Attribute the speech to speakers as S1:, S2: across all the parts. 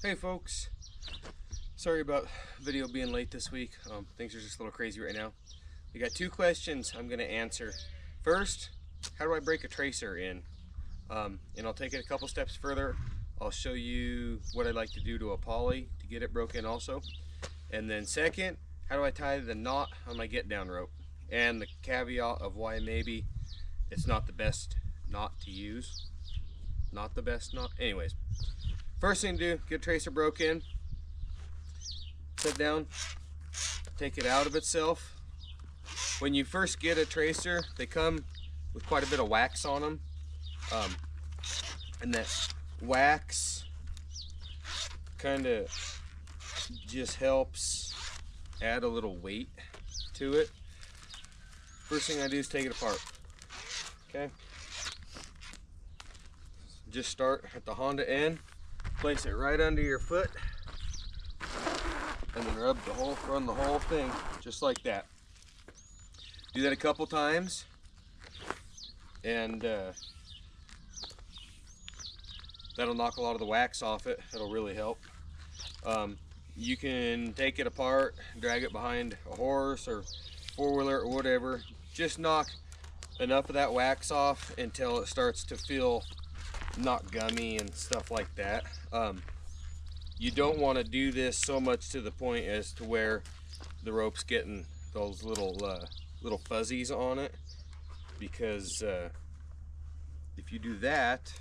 S1: Hey folks, sorry about video being late this week. Things are just a little crazy right now. We got two questions I'm going to answer. First, how do I break a tracer in? And I'll take it a couple steps further. I'll show you what I like to do to a poly to get it broken also. And then second, how do I tie the knot on my get down rope? And the caveat of why maybe it's not the best knot to use. Not the best knot. Anyways. First thing to do, get a tracer broke in, sit down, take it out of itself. When you first get a tracer, they come with quite a bit of wax on them. And that wax kind of just helps add a little weight to it. First thing I do is take it apart, okay? Just start at the Honda end. Place it right under your foot and then run the whole thing just like that. Do that a couple times and that'll knock a lot of the wax off it. It'll really help. You can take it apart, drag it behind a horse or four-wheeler or whatever. Just knock enough of that wax off until it starts to feel not gummy and stuff like that. You don't want to do this so much to the point as to where the rope's getting those little fuzzies on it, because if you do that,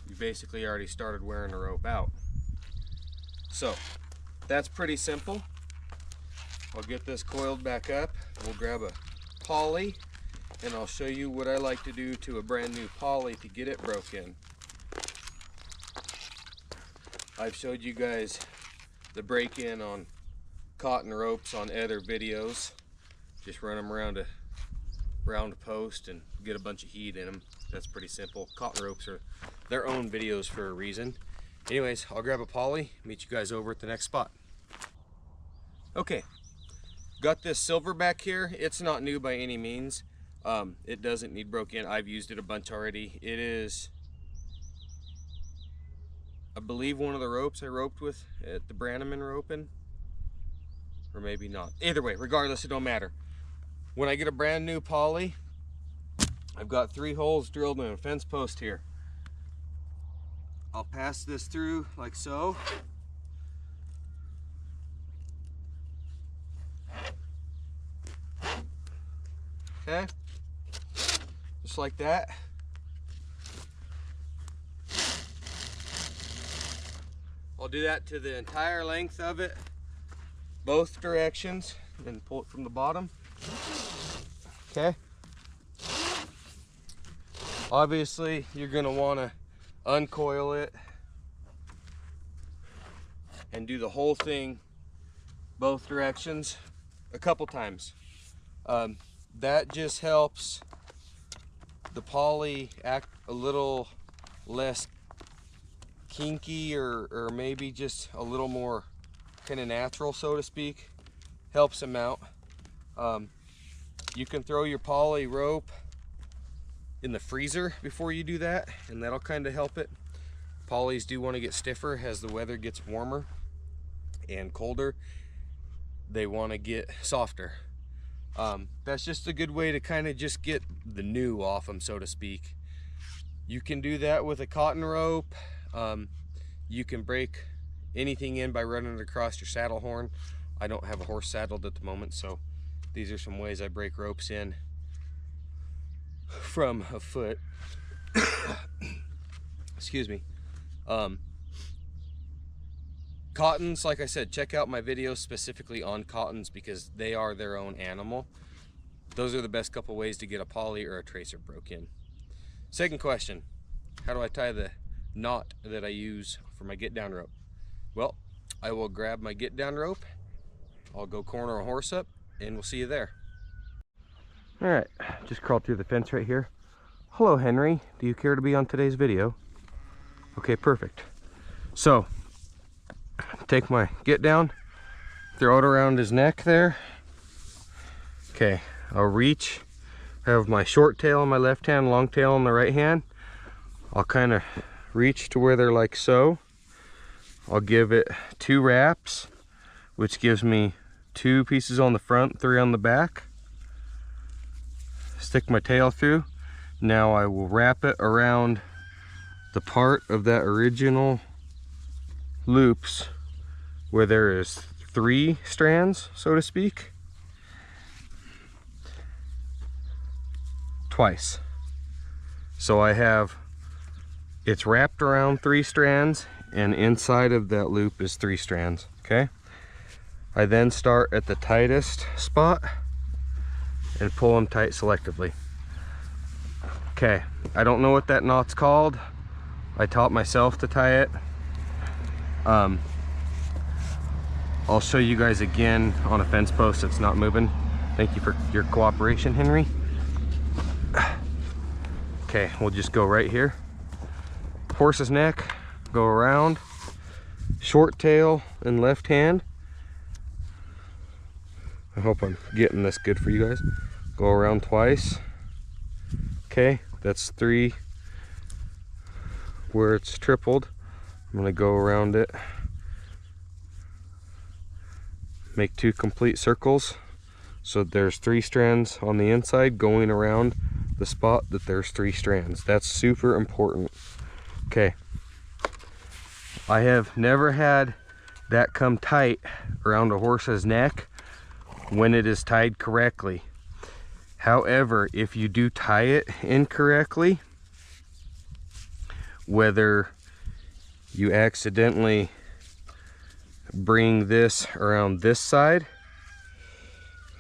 S1: you basically already started wearing the rope out. So that's pretty simple. I'll get this coiled back up. We'll grab a poly and I'll show you what I like to do to a brand new poly to get it broken. I've showed you guys the break-in on cotton ropes on other videos. Just run them around a round post and get a bunch of heat in them. That's pretty simple. Cotton ropes are their own videos for a reason. Anyways, I'll grab a poly, meet you guys over at the next spot. Okay, got this silver back here. It's not new by any means. It doesn't need broken in. I've used it a bunch already. It is, I believe, one of the ropes I roped with at the Brannaman roping, or maybe not. Either way, regardless, it don't matter. When I get a brand new poly, I've got 3 holes drilled in a fence post here. I'll pass this through like so. Okay, just like that. I'll do that to the entire length of it, both directions, and pull it from the bottom. Okay. Obviously, you're gonna wanna uncoil it and do the whole thing both directions a couple times. That just helps the poly act a little less kinky, or maybe just a little more kind of natural, so to speak. Helps them out. You can throw your poly rope in the freezer before you do that, and that'll kind of help it. Polys do want to get stiffer as the weather gets warmer and colder. They want to get softer. That's just a good way to kind of just get the new off them, so to speak. You can do that with a cotton rope. You can break anything in by running it across your saddle horn. I don't have a horse saddled at the moment, so these are some ways I break ropes in from a foot. Excuse me. Cottons, like I said, check out my videos specifically on cottons because they are their own animal. Those are the best couple ways to get a poly or a tracer broke in. Second question, how do I tie the knot that I use for my get down rope? Well, I will grab my get down rope, I'll go corner a horse up, and we'll see you there. All right, just crawled through the fence right here. Hello, Henry. Do you care to be on today's video? Okay, perfect. So, take my get down, throw it around his neck there. Okay, I'll reach, have my short tail in my left hand, long tail in the right hand. I'll kind of reach to where they're like so, I'll give it 2 wraps, which gives me 2 pieces on the front, 3 on the back. Stick my tail through. Now I will wrap it around the part of that original loops where there is 3 strands, so to speak, twice. So I have, it's wrapped around 3 strands, and inside of that loop is 3 strands, okay? I then start at the tightest spot and pull them tight selectively. Okay, I don't know what that knot's called. I taught myself to tie it. I'll show you guys again on a fence post that's not moving. Thank you for your cooperation, Henry. Okay, we'll just go right here. Horse's neck, go around, short tail and left hand. I hope I'm getting this good for you guys. Go around twice. Okay, that's 3 where it's tripled. I'm gonna go around it, make 2 complete circles, so there's 3 strands on the inside going around the spot that there's 3 strands. That's super important. Okay, I have never had that come tight around a horse's neck when it is tied correctly. However, if you do tie it incorrectly, whether you accidentally bring this around this side,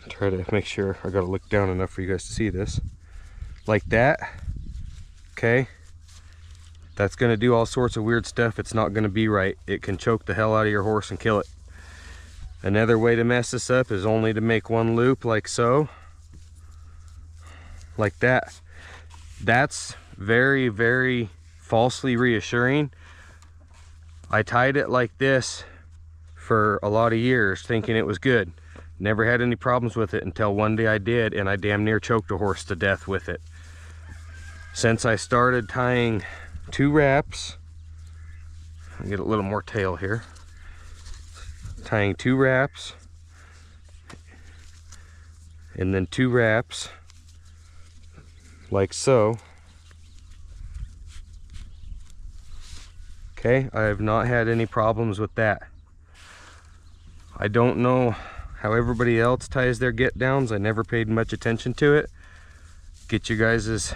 S1: try to make sure, I gotta look down enough for you guys to see this, like that, okay, that's gonna do all sorts of weird stuff. It's not gonna be right. It can choke the hell out of your horse and kill it. Another way to mess this up is only to make 1 loop like so, like that. That's very, very falsely reassuring. I tied it like this for a lot of years thinking it was good. Never had any problems with it until one day I did, and I damn near choked a horse to death with it. Since I started tying 2 wraps, I'll get a little more tail here. Tying 2 wraps and then 2 wraps like so. Okay, I have not had any problems with that. I don't know how everybody else ties their get downs. I never paid much attention to it. Get yourself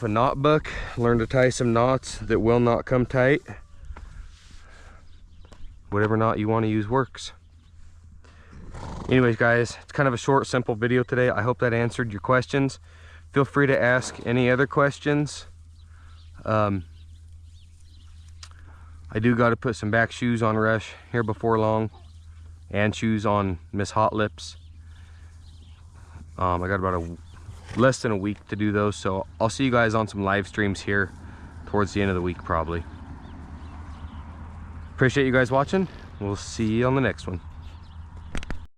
S1: a knot book, learn to tie some knots that will not come tight. Whatever knot you want to use works. Anyways guys, it's kind of a short, simple video today. I hope that answered your questions. Feel free to ask any other questions. I do got to put some back shoes on Rush here before long, and shoes on Miss Hot Lips. I got about less than a week to do those, so I'll see you guys on some live streams here towards the end of the week probably. Appreciate you guys watching. We'll see you on the next one.